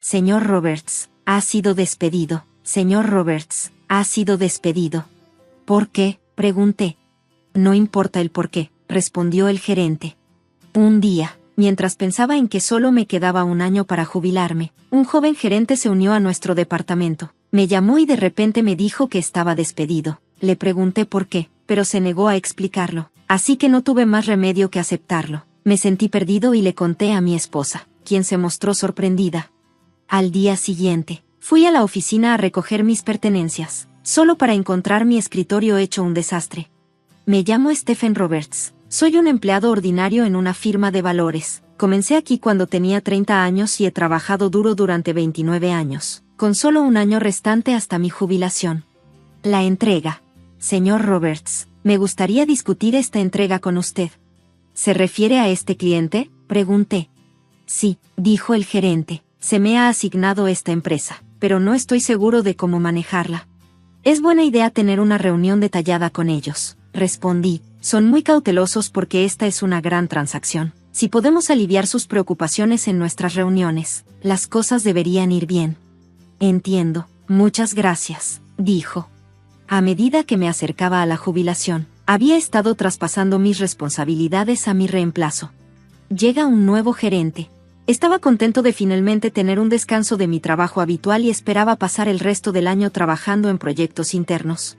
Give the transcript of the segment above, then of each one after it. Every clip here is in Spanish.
Señor Roberts, ha sido despedido. Señor Roberts, ha sido despedido. ¿Por qué?, pregunté. No importa el por qué, respondió el gerente. Un día, mientras pensaba en que solo me quedaba un año para jubilarme, un joven gerente se unió a nuestro departamento. Me llamó y de repente me dijo que estaba despedido. Le pregunté por qué, pero se negó a explicarlo, así que no tuve más remedio que aceptarlo. Me sentí perdido y le conté a mi esposa, quien se mostró sorprendida. Al día siguiente, fui a la oficina a recoger mis pertenencias, solo para encontrar mi escritorio hecho un desastre. Me llamo Stephen Roberts, soy un empleado ordinario en una firma de valores. Comencé aquí cuando tenía 30 años y he trabajado duro durante 29 años, con solo un año restante hasta mi jubilación. La entrega. Señor Roberts, me gustaría discutir esta entrega con usted. ¿Se refiere a este cliente?, pregunté. Sí, dijo el gerente, se me ha asignado esta empresa, pero no estoy seguro de cómo manejarla. Es buena idea tener una reunión detallada con ellos, respondí. Son muy cautelosos porque esta es una gran transacción. Si podemos aliviar sus preocupaciones en nuestras reuniones, las cosas deberían ir bien. Entiendo, muchas gracias, dijo. A medida que me acercaba a la jubilación, había estado traspasando mis responsabilidades a mi reemplazo. Llega un nuevo gerente. Estaba contento de finalmente tener un descanso de mi trabajo habitual y esperaba pasar el resto del año trabajando en proyectos internos.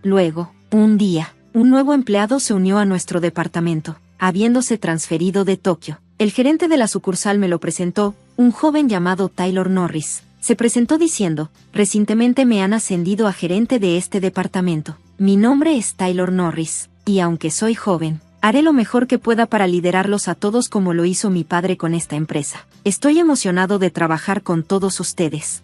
Luego, un día, un nuevo empleado se unió a nuestro departamento, habiéndose transferido de Tokio. El gerente de la sucursal me lo presentó, un joven llamado Taylor Norris. Se presentó diciendo, recientemente me han ascendido a gerente de este departamento. Mi nombre es Taylor Norris, y aunque soy joven, haré lo mejor que pueda para liderarlos a todos como lo hizo mi padre con esta empresa. Estoy emocionado de trabajar con todos ustedes.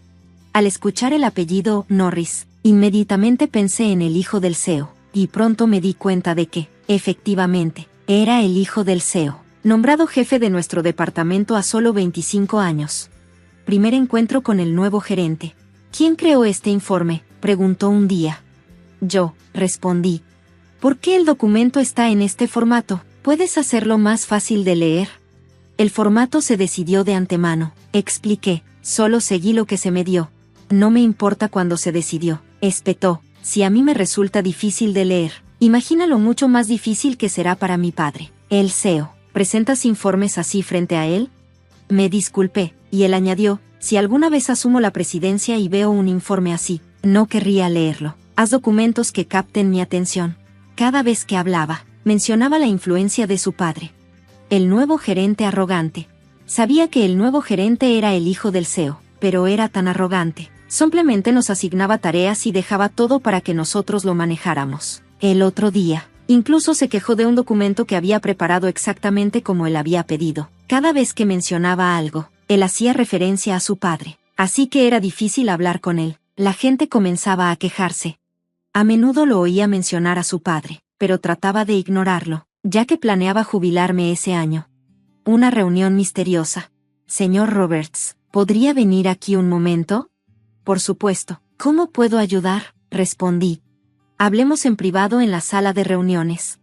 Al escuchar el apellido Norris, inmediatamente pensé en el hijo del CEO, y pronto me di cuenta de que, efectivamente, era el hijo del CEO, nombrado jefe de nuestro departamento a solo 25 años. Primer encuentro con el nuevo gerente. ¿Quién creó este informe?, preguntó un día. Yo, respondí. ¿Por qué el documento está en este formato? ¿Puedes hacerlo más fácil de leer? El formato se decidió de antemano, expliqué, solo seguí lo que se me dio. No me importa cuándo se decidió, espetó. Si a mí me resulta difícil de leer, imagina lo mucho más difícil que será para mi padre, el CEO. ¿Presentas informes así frente a él? Me disculpé, y él añadió, si alguna vez asumo la presidencia y veo un informe así, no querría leerlo. Haz documentos que capten mi atención. Cada vez que hablaba, mencionaba la influencia de su padre. El nuevo gerente arrogante. Sabía que el nuevo gerente era el hijo del CEO, pero era tan arrogante. Simplemente nos asignaba tareas y dejaba todo para que nosotros lo manejáramos. El otro día, incluso se quejó de un documento que había preparado exactamente como él había pedido. Cada vez que mencionaba algo, él hacía referencia a su padre, así que era difícil hablar con él. La gente comenzaba a quejarse. A menudo lo oía mencionar a su padre, pero trataba de ignorarlo, ya que planeaba jubilarme ese año. Una reunión misteriosa. Señor Roberts, ¿podría venir aquí un momento? Por supuesto. ¿Cómo puedo ayudar?, respondí. Hablemos en privado en la sala de reuniones.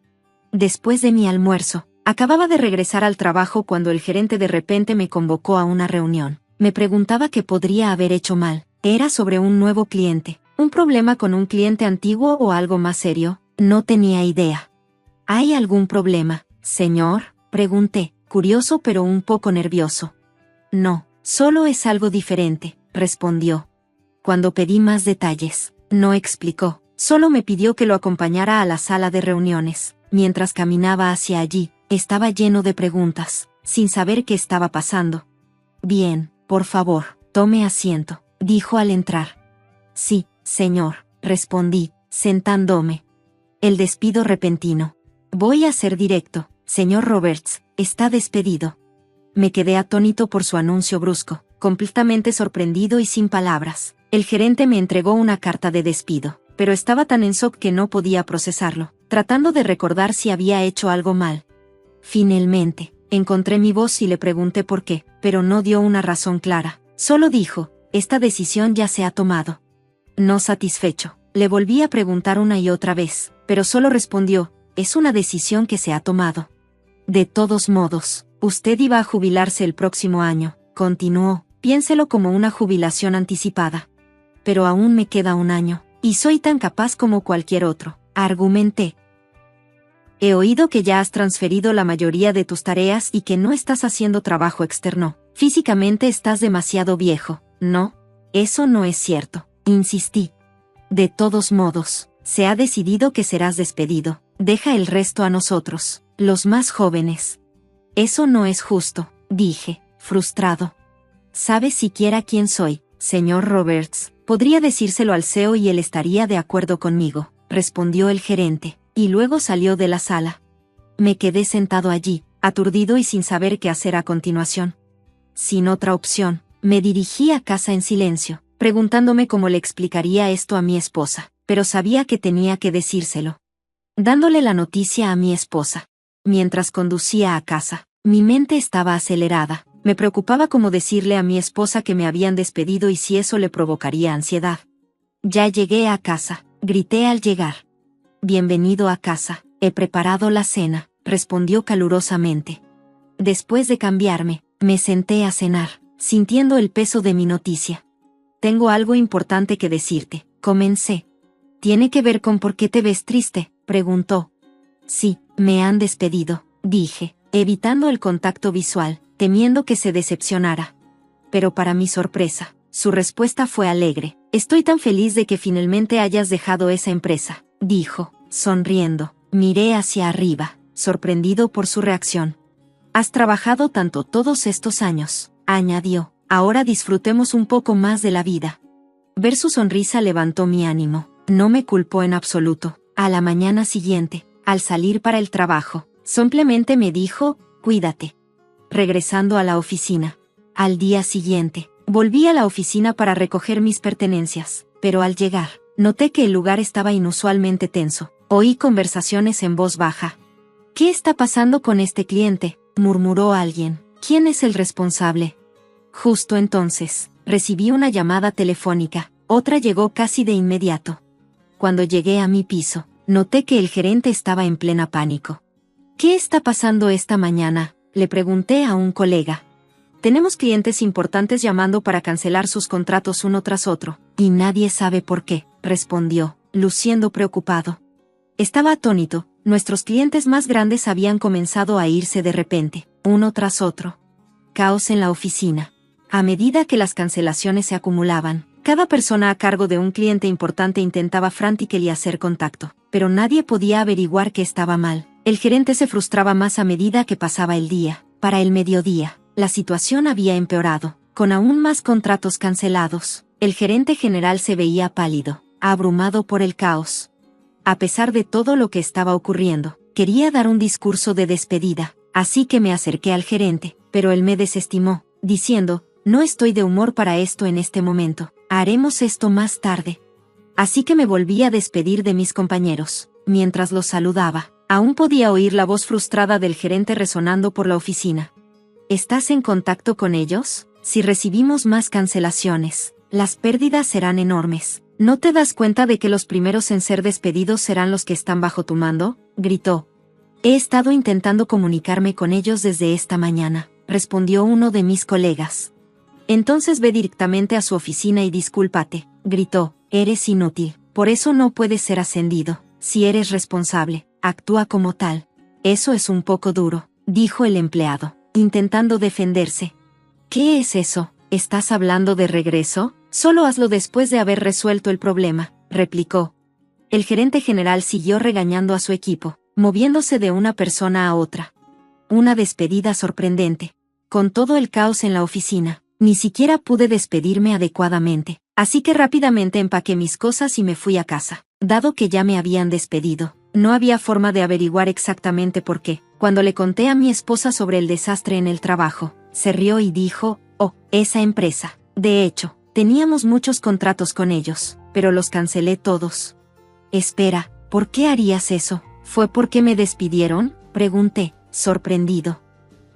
Después de mi almuerzo, acababa de regresar al trabajo cuando el gerente de repente me convocó a una reunión. Me preguntaba qué podría haber hecho mal. Era sobre un nuevo cliente, un problema con un cliente antiguo o algo más serio. No tenía idea. ¿Hay algún problema, señor?, pregunté, curioso pero un poco nervioso. No, solo es algo diferente, respondió. Cuando pedí más detalles, no explicó, solo me pidió que lo acompañara a la sala de reuniones. Mientras caminaba hacia allí, estaba lleno de preguntas, sin saber qué estaba pasando. Bien, por favor, tome asiento, dijo al entrar. Sí, señor, respondí, sentándome. El despido repentino. Voy a ser directo, señor Roberts, está despedido. Me quedé atónito por su anuncio brusco, completamente sorprendido y sin palabras. El gerente me entregó una carta de despido, pero estaba tan en shock que no podía procesarlo, tratando de recordar si había hecho algo mal. Finalmente, encontré mi voz y le pregunté por qué, pero no dio una razón clara. Solo dijo, esta decisión ya se ha tomado. No satisfecho, le volví a preguntar una y otra vez, pero solo respondió, es una decisión que se ha tomado. De todos modos, usted iba a jubilarse el próximo año, continuó. Piénselo como una jubilación anticipada. Pero aún me queda un año, y soy tan capaz como cualquier otro, argumenté. He oído que ya has transferido la mayoría de tus tareas y que no estás haciendo trabajo externo. Físicamente estás demasiado viejo, ¿no? Eso no es cierto, insistí. De todos modos, se ha decidido que serás despedido. Deja el resto a nosotros, los más jóvenes. Eso no es justo, dije, frustrado. ¿Sabes siquiera quién soy, señor Roberts? Podría decírselo al CEO y él estaría de acuerdo conmigo, respondió el gerente, y luego salió de la sala. Me quedé sentado allí, aturdido y sin saber qué hacer a continuación. Sin otra opción, me dirigí a casa en silencio, preguntándome cómo le explicaría esto a mi esposa, pero sabía que tenía que decírselo. Dándole la noticia a mi esposa. Mientras conducía a casa, mi mente estaba acelerada. Me preocupaba cómo decirle a mi esposa que me habían despedido y si eso le provocaría ansiedad. Ya llegué a casa, grité al llegar. Bienvenido a casa, he preparado la cena, respondió calurosamente. Después de cambiarme, me senté a cenar, sintiendo el peso de mi noticia. Tengo algo importante que decirte, comencé. ¿Tiene que ver con por qué te ves triste?, preguntó. Sí, me han despedido, dije, evitando el contacto visual, temiendo que se decepcionara. Pero para mi sorpresa, su respuesta fue alegre. Estoy tan feliz de que finalmente hayas dejado esa empresa, dijo, sonriendo. Miré hacia arriba, sorprendido por su reacción. Has trabajado tanto todos estos años, añadió. Ahora disfrutemos un poco más de la vida. Ver su sonrisa levantó mi ánimo. No me culpó en absoluto. A la mañana siguiente, al salir para el trabajo, simplemente me dijo, cuídate. Regresando a la oficina. Al día siguiente, volví a la oficina para recoger mis pertenencias, pero al llegar, noté que el lugar estaba inusualmente tenso. Oí conversaciones en voz baja. ¿Qué está pasando con este cliente?, murmuró alguien. ¿Quién es el responsable? Justo entonces, recibí una llamada telefónica. Otra llegó casi de inmediato. Cuando llegué a mi piso, noté que el gerente estaba en plena pánico. ¿Qué está pasando esta mañana?, le pregunté a un colega. Tenemos clientes importantes llamando para cancelar sus contratos uno tras otro, y nadie sabe por qué, respondió, luciendo preocupado. Estaba atónito. Nuestros clientes más grandes habían comenzado a irse de repente, uno tras otro. Caos en la oficina. A medida que las cancelaciones se acumulaban, cada persona a cargo de un cliente importante intentaba franticamente hacer contacto, pero nadie podía averiguar qué estaba mal. El gerente se frustraba más a medida que pasaba el día. Para el mediodía, la situación había empeorado, con aún más contratos cancelados. El gerente general se veía pálido, abrumado por el caos. A pesar de todo lo que estaba ocurriendo, quería dar un discurso de despedida, así que me acerqué al gerente, pero él me desestimó, diciendo, no estoy de humor para esto en este momento, haremos esto más tarde. Así que me volví a despedir de mis compañeros. Mientras los saludaba, aún podía oír la voz frustrada del gerente resonando por la oficina. ¿Estás en contacto con ellos? Si recibimos más cancelaciones, las pérdidas serán enormes. ¿No te das cuenta de que los primeros en ser despedidos serán los que están bajo tu mando?, gritó. He estado intentando comunicarme con ellos desde esta mañana, respondió uno de mis colegas. Entonces ve directamente a su oficina y discúlpate, gritó. Eres inútil, por eso no puedes ser ascendido. Si eres responsable, actúa como tal. Eso es un poco duro, dijo el empleado, intentando defenderse. ¿Qué es eso? ¿Estás hablando de regreso? Solo hazlo después de haber resuelto el problema, replicó. El gerente general siguió regañando a su equipo, moviéndose de una persona a otra. Una despedida sorprendente. Con todo el caos en la oficina, ni siquiera pude despedirme adecuadamente, así que rápidamente empaqué mis cosas y me fui a casa. Dado que ya me habían despedido, no había forma de averiguar exactamente por qué. Cuando le conté a mi esposa sobre el desastre en el trabajo, se rió y dijo, oh, esa empresa. De hecho, teníamos muchos contratos con ellos, pero los cancelé todos. Espera, ¿por qué harías eso? ¿Fue porque me despidieron?, pregunté, sorprendido.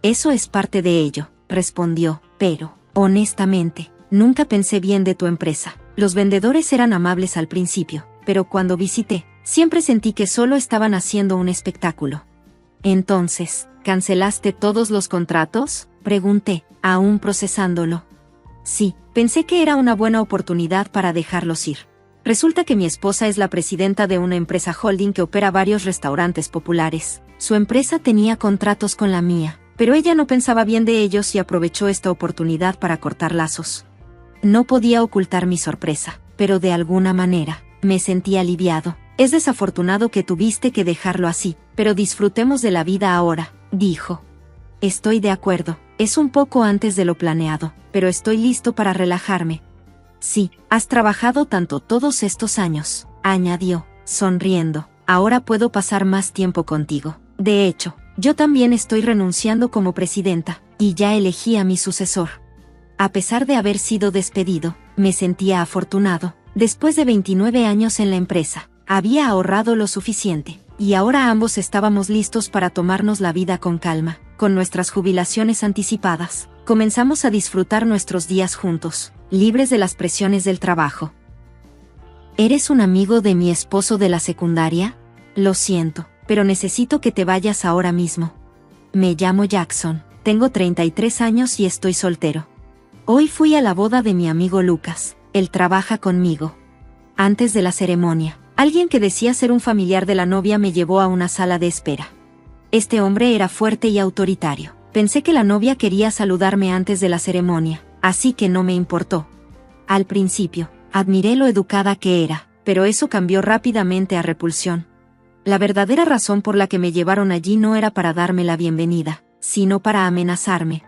Eso es parte de ello, respondió, pero, honestamente, nunca pensé bien de tu empresa. Los vendedores eran amables al principio, pero cuando visité, siempre sentí que solo estaban haciendo un espectáculo. Entonces, ¿cancelaste todos los contratos?, pregunté, aún procesándolo. Sí, pensé que era una buena oportunidad para dejarlos ir. Resulta que mi esposa es la presidenta de una empresa holding que opera varios restaurantes populares. Su empresa tenía contratos con la mía, pero ella no pensaba bien de ellos y aprovechó esta oportunidad para cortar lazos. No podía ocultar mi sorpresa, pero de alguna manera, me sentí aliviado. Es desafortunado que tuviste que dejarlo así, pero disfrutemos de la vida ahora, dijo. Estoy de acuerdo, es un poco antes de lo planeado, pero estoy listo para relajarme. Sí, has trabajado tanto todos estos años, añadió, sonriendo. Ahora puedo pasar más tiempo contigo. De hecho, yo también estoy renunciando como presidenta, y ya elegí a mi sucesor. A pesar de haber sido despedido, me sentía afortunado. Después de 29 años en la empresa, había ahorrado lo suficiente, y ahora ambos estábamos listos para tomarnos la vida con calma. Con nuestras jubilaciones anticipadas, comenzamos a disfrutar nuestros días juntos, libres de las presiones del trabajo. ¿Eres un amigo de mi esposo de la secundaria? Lo siento, pero necesito que te vayas ahora mismo. Me llamo Jackson, tengo 33 años y estoy soltero. Hoy fui a la boda de mi amigo Lucas, él trabaja conmigo. Antes de la ceremonia, alguien que decía ser un familiar de la novia me llevó a una sala de espera. Este hombre era fuerte y autoritario. Pensé que la novia quería saludarme antes de la ceremonia, así que no me importó. Al principio, admiré lo educada que era, pero eso cambió rápidamente a repulsión. La verdadera razón por la que me llevaron allí no era para darme la bienvenida, sino para amenazarme.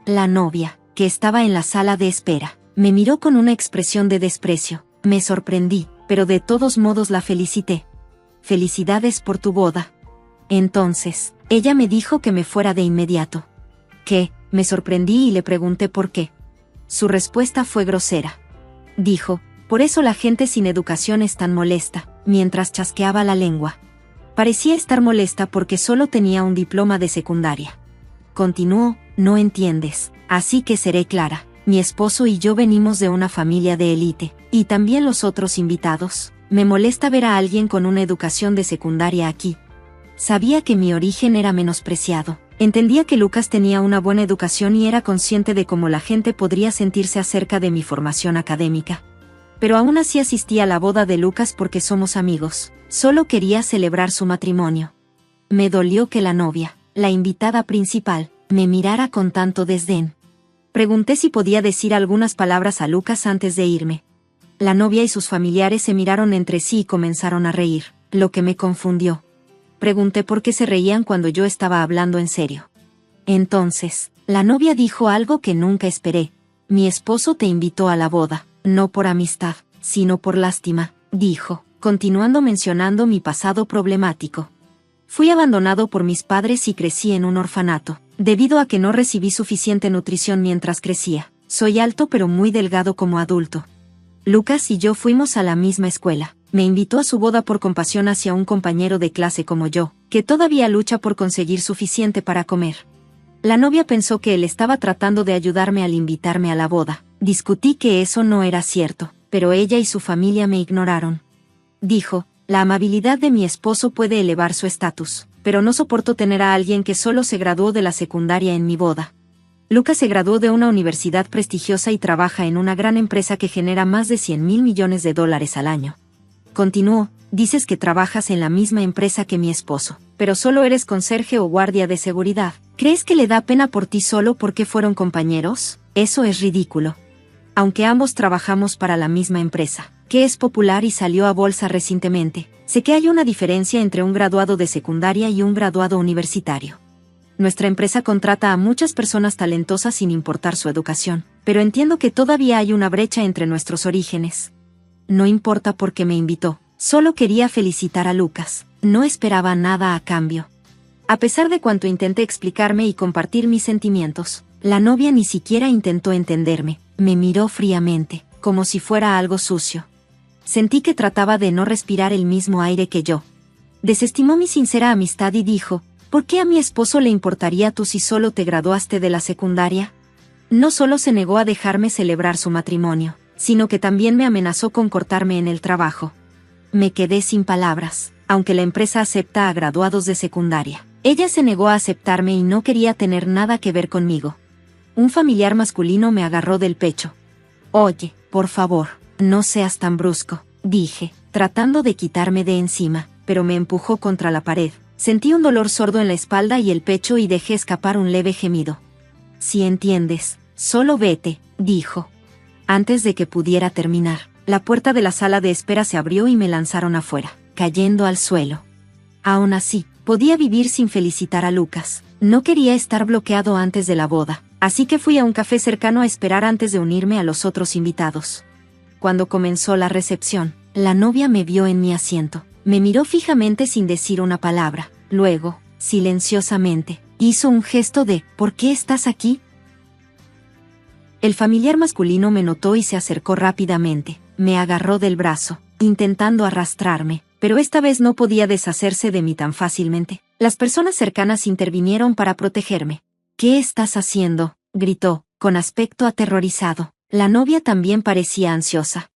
La novia, que estaba en la sala de espera, me miró con una expresión de desprecio. Me sorprendí, pero de todos modos la felicité. Felicidades por tu boda. Entonces, ella me dijo que me fuera de inmediato. ¿Qué? Me sorprendí y le pregunté por qué. Su respuesta fue grosera. Dijo, por eso la gente sin educación es tan molesta, mientras chasqueaba la lengua. Parecía estar molesta porque solo tenía un diploma de secundaria. Continuó, no entiendes, así que seré clara. Mi esposo y yo venimos de una familia de élite, y también los otros invitados. Me molesta ver a alguien con una educación de secundaria aquí. Sabía que mi origen era menospreciado. Entendía que Lucas tenía una buena educación y era consciente de cómo la gente podría sentirse acerca de mi formación académica. Pero aún así asistí a la boda de Lucas porque somos amigos. Solo quería celebrar su matrimonio. Me dolió que la novia, la invitada principal, me mirara con tanto desdén. Pregunté si podía decir algunas palabras a Lucas antes de irme. La novia y sus familiares se miraron entre sí y comenzaron a reír, lo que me confundió. Pregunté por qué se reían cuando yo estaba hablando en serio. Entonces, la novia dijo algo que nunca esperé. Mi esposo te invitó a la boda, no por amistad, sino por lástima, dijo, continuando mencionando mi pasado problemático. Fui abandonado por mis padres y crecí en un orfanato, debido a que no recibí suficiente nutrición mientras crecía. Soy alto pero muy delgado como adulto. Lucas y yo fuimos a la misma escuela. Me invitó a su boda por compasión hacia un compañero de clase como yo, que todavía lucha por conseguir suficiente para comer. La novia pensó que él estaba tratando de ayudarme al invitarme a la boda. Discutí que eso no era cierto, pero ella y su familia me ignoraron. Dijo, la amabilidad de mi esposo puede elevar su estatus, pero no soporto tener a alguien que solo se graduó de la secundaria en mi boda. Lucas se graduó de una universidad prestigiosa y trabaja en una gran empresa que genera más de $100,000 millones al año. Continuó, dices que trabajas en la misma empresa que mi esposo, pero solo eres conserje o guardia de seguridad. ¿Crees que le da pena por ti solo porque fueron compañeros? Eso es ridículo. Aunque ambos trabajamos para la misma empresa, que es popular y salió a bolsa recientemente, sé que hay una diferencia entre un graduado de secundaria y un graduado universitario. Nuestra empresa contrata a muchas personas talentosas sin importar su educación, pero entiendo que todavía hay una brecha entre nuestros orígenes. No importa por qué me invitó, solo quería felicitar a Lucas, no esperaba nada a cambio. A pesar de cuanto intenté explicarme y compartir mis sentimientos, la novia ni siquiera intentó entenderme, me miró fríamente, como si fuera algo sucio. Sentí que trataba de no respirar el mismo aire que yo. Desestimó mi sincera amistad y dijo, ¿por qué a mi esposo le importaría tú si solo te graduaste de la secundaria? No solo se negó a dejarme celebrar su matrimonio, sino que también me amenazó con cortarme en el trabajo. Me quedé sin palabras, aunque la empresa acepta a graduados de secundaria. Ella se negó a aceptarme y no quería tener nada que ver conmigo. un familiar masculino me agarró del pecho. Oye, por favor, no seas tan brusco, dije, tratando de quitarme de encima, pero me empujó contra la pared. Sentí un dolor sordo en la espalda y el pecho y dejé escapar un leve gemido. Si entiendes, solo vete, dijo. Antes de que pudiera terminar, la puerta de la sala de espera se abrió y me lanzaron afuera, cayendo al suelo. Aún así, podía vivir sin felicitar a Lucas. No quería estar bloqueado antes de la boda, así que fui a un café cercano a esperar antes de unirme a los otros invitados. Cuando comenzó la recepción, la novia me vio en mi asiento. Me miró fijamente sin decir una palabra. Luego, silenciosamente, hizo un gesto de ¿por qué estás aquí? El familiar masculino me notó y se acercó rápidamente. Me agarró del brazo, intentando arrastrarme, pero esta vez no podía deshacerse de mí tan fácilmente. Las personas cercanas intervinieron para protegerme. ¿Qué estás haciendo?, gritó, con aspecto aterrorizado. La novia también parecía ansiosa.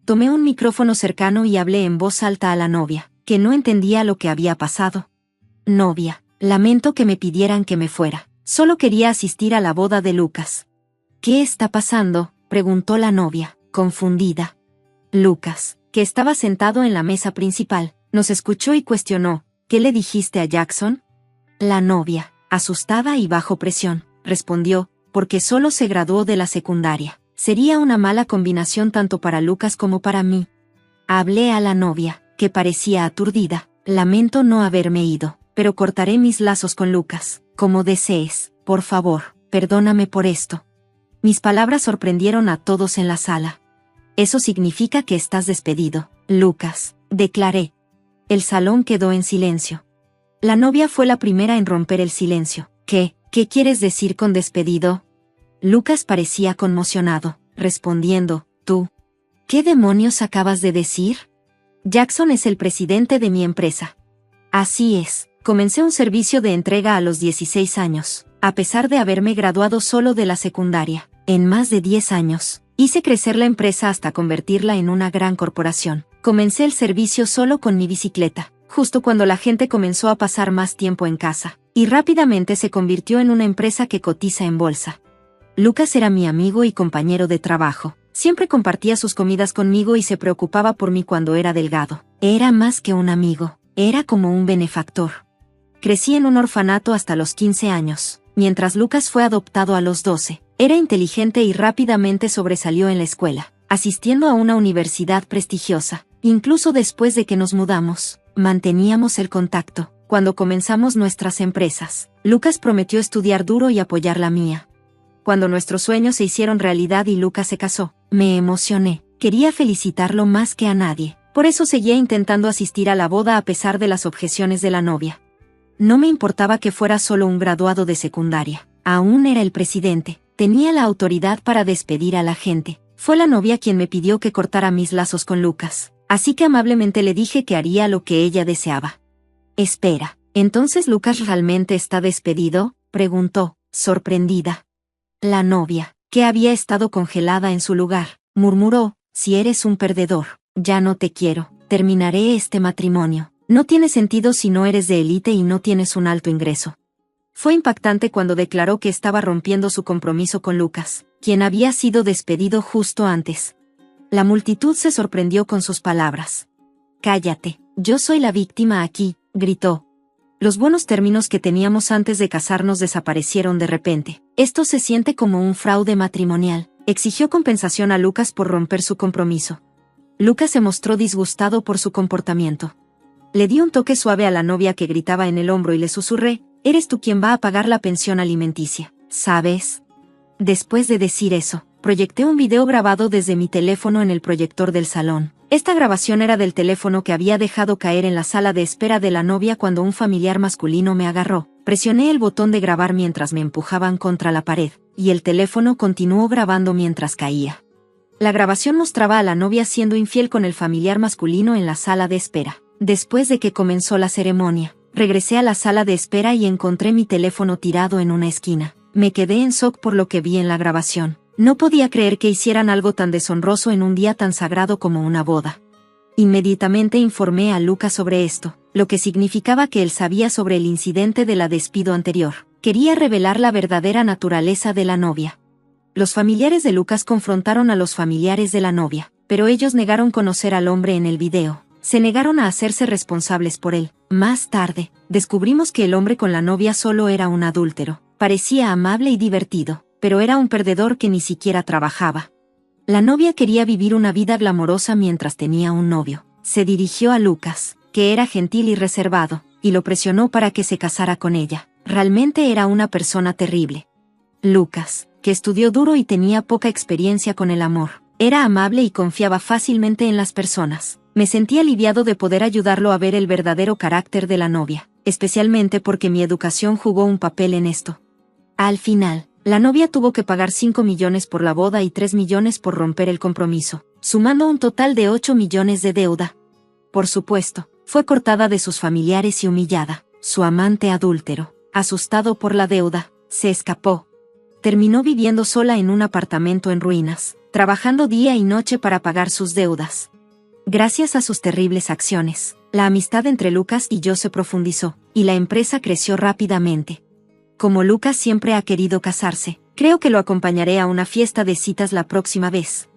Tomé un micrófono cercano y hablé en voz alta a la novia, que no entendía lo que había pasado. Novia, lamento que me pidieran que me fuera. Solo quería asistir a la boda de Lucas. ¿Qué está pasando?, preguntó la novia, confundida. Lucas, que estaba sentado en la mesa principal, nos escuchó y cuestionó, ¿qué le dijiste a Jackson? La novia, asustada y bajo presión, respondió, porque solo se graduó de la secundaria. Sería una mala combinación tanto para Lucas como para mí. Hablé a la novia, que parecía aturdida. Lamento no haberme ido, pero cortaré mis lazos con Lucas, como desees. Por favor, perdóname por esto. Mis palabras sorprendieron a todos en la sala. Eso significa que estás despedido, Lucas, declaré. El salón quedó en silencio. La novia fue la primera en romper el silencio. ¿Qué quieres decir con despedido? Lucas parecía conmocionado, respondiendo, ¿tú? ¿Qué demonios acabas de decir? Jackson es el presidente de mi empresa. Así es, comencé un servicio de entrega a los 16 años, a pesar de haberme graduado solo de la secundaria. En más de 10 años, hice crecer la empresa hasta convertirla en una gran corporación. Comencé el servicio solo con mi bicicleta, justo cuando la gente comenzó a pasar más tiempo en casa, y rápidamente se convirtió en una empresa que cotiza en bolsa. Lucas era mi amigo y compañero de trabajo. Siempre compartía sus comidas conmigo y se preocupaba por mí cuando era delgado. Era más que un amigo, era como un benefactor. Crecí en un orfanato hasta los 15 años, mientras Lucas fue adoptado a los 12. Era inteligente y rápidamente sobresalió en la escuela, asistiendo a una universidad prestigiosa. Incluso después de que nos mudamos, manteníamos el contacto. Cuando comenzamos nuestras empresas, Lucas prometió estudiar duro y apoyar la mía. Cuando nuestros sueños se hicieron realidad y Lucas se casó, me emocioné. Quería felicitarlo más que a nadie. Por eso seguía intentando asistir a la boda a pesar de las objeciones de la novia. No me importaba que fuera solo un graduado de secundaria. Aún era el presidente. Tenía la autoridad para despedir a la gente. Fue la novia quien me pidió que cortara mis lazos con Lucas. Así que amablemente le dije que haría lo que ella deseaba. Espera, ¿entonces Lucas realmente está despedido?, preguntó, sorprendida. La novia, que había estado congelada en su lugar, murmuró, si eres un perdedor, ya no te quiero, terminaré este matrimonio. No tiene sentido si no eres de élite y no tienes un alto ingreso. Fue impactante cuando declaró que estaba rompiendo su compromiso con Lucas, quien había sido despedido justo antes. La multitud se sorprendió con sus palabras. Cállate, yo soy la víctima aquí, gritó. Los buenos términos que teníamos antes de casarnos desaparecieron de repente. Esto se siente como un fraude matrimonial. Exigió compensación a Lucas por romper su compromiso. Lucas se mostró disgustado por su comportamiento. Le di un toque suave a la novia que gritaba en el hombro y le susurré, eres tú quien va a pagar la pensión alimenticia, ¿sabes? Después de decir eso, proyecté un video grabado desde mi teléfono en el proyector del salón. Esta grabación era del teléfono que había dejado caer en la sala de espera de la novia cuando un familiar masculino me agarró. Presioné el botón de grabar mientras me empujaban contra la pared, y el teléfono continuó grabando mientras caía. La grabación mostraba a la novia siendo infiel con el familiar masculino en la sala de espera. Después de que comenzó la ceremonia, regresé a la sala de espera y encontré mi teléfono tirado en una esquina. Me quedé en shock por lo que vi en la grabación. No podía creer que hicieran algo tan deshonroso en un día tan sagrado como una boda. Inmediatamente informé a Lucas sobre esto, lo que significaba que él sabía sobre el incidente de la despido anterior. quería revelar la verdadera naturaleza de la novia. Los familiares de Lucas confrontaron a los familiares de la novia, pero ellos negaron conocer al hombre en el video. Se negaron a hacerse responsables por él. Más tarde, descubrimos que el hombre con la novia solo era un adúltero. Parecía amable y divertido, pero era un perdedor que ni siquiera trabajaba. La novia quería vivir una vida glamorosa mientras tenía un novio. Se dirigió a Lucas, que era gentil y reservado, y lo presionó para que se casara con ella. Realmente era una persona terrible. Lucas, que estudió duro y tenía poca experiencia con el amor, era amable y confiaba fácilmente en las personas. Me sentí aliviado de poder ayudarlo a ver el verdadero carácter de la novia, especialmente porque mi educación jugó un papel en esto. Al final, la novia tuvo que pagar 5 millones por la boda y 3 millones por romper el compromiso, sumando un total de 8 millones de deuda. Por supuesto, fue cortada de sus familiares y humillada. Su amante adúltero, asustado por la deuda, se escapó. Terminó viviendo sola en un apartamento en ruinas, trabajando día y noche para pagar sus deudas. Gracias a sus terribles acciones, la amistad entre Lucas y yo se profundizó, y la empresa creció rápidamente. Como Lucas siempre ha querido casarse, creo que lo acompañaré a una fiesta de citas la próxima vez.